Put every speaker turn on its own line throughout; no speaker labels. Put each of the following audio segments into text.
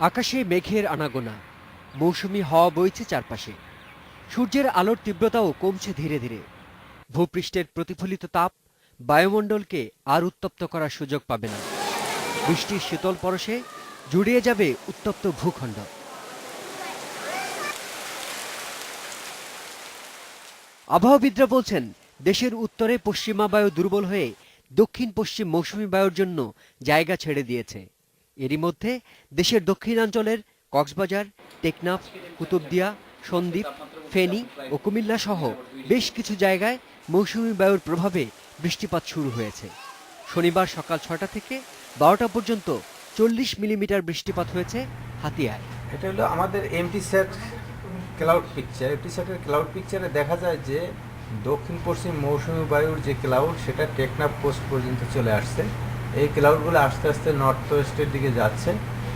আকাশে মেঘের আনাগোনা, মৌসুমি হাওয়া বইছে চারপাশে। সূর্যের আলোর তীব্রতাও কমছে ধীরে ধীরে। ভূপৃষ্ঠের প্রতিফলিত তাপ বায়ুমণ্ডলকে আর উত্তপ্ত করার সুযোগ পাবে না। বৃষ্টির শীতল পরশে জুড়িয়ে যাবে উত্তপ্ত ভূখণ্ড। আবহাওয়াবিদরা বলছেন, দেশের উত্তরে পশ্চিমা বায়ু দুর্বল হয়ে দক্ষিণ পশ্চিম মৌসুমী বায়ুর জন্য জায়গা ছেড়ে দিয়েছে। এরই মধ্যে দেশের দক্ষিণাঞ্চলের কক্সবাজার, টেকনাফ, কুতুবদিয়া, সন্দ্বীপ, ফেনী ও কুমিল্লা সহ বেশ কিছু জায়গায় মৌসুমী বায়ুর প্রভাবে বৃষ্টিপাত শুরু হয়েছে। শনিবার সকাল ৬টা থেকে ১২টা পর্যন্ত ৪০ মিলিমিটার বৃষ্টিপাত হয়েছে হাতিয়ায়।
এটা হলো আমাদের এমটিস্যাট ক্লাউড পিকচার। এমটিস্যাটের ক্লাউড পিকচারে দেখা যায় যে দক্ষিণ পশ্চিম মৌসুমী বায়ুর যে ক্লাউড সেটা টেকনাফ কোস্ট পর্যন্ত চলে আসছে। এই ক্লাউডগুলো আস্তে আস্তে নর্থ ওয়েস্টের দিকে যাচ্ছে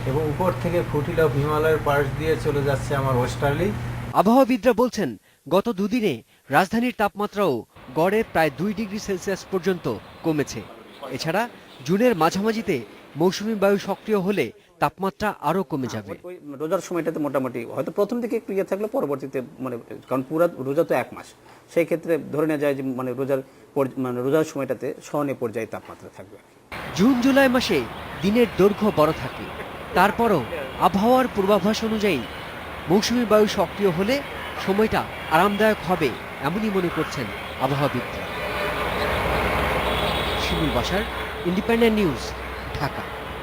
এবং উপর থেকে ফুটিল অফ হিমালয়ের পাশ দিয়ে চলে যাচ্ছে আমার ওয়েস্টার্লি।
আবহাওয়াবিদরা বলছেন, গত দুদিনে রাজধানীর তাপমাত্রাও গড়ে প্রায় ২ ডিগ্রি সেলসিয়াস পর্যন্ত কমেছে। এছাড়া জুনের মাঝামাঝিতে মৌসুমী বায়ু সক্রিয় হলে তাপমাত্রা আরও কমে যাবে।
রোজার সময়টাতে মোটামুটি হয়তো প্রথম দিকে একটু ইয়ে থাকলে পরবর্তীতে কারণ পুরো রোজা তো ১ মাস, সেই ক্ষেত্রে ধরে নেওয়া যায় যে রোজার সময়টাতে সহনীয় পর্যায়ে তাপমাত্রা থাকবে।
জুন জুলাই মাসে দিনের দৈর্ঘ্য বড় থাকে, তারপরও আবহাওয়ার পূর্বাভাস অনুযায়ী মৌসুমী বায়ু সক্রিয় হলে সময়টা আরামদায়ক হবে এমনই মনে করছেন আবহাওয়াবিদরা। শিমুল বাশার, ইন্ডিপেন্ডেন্ট নিউজ, ঢাকা।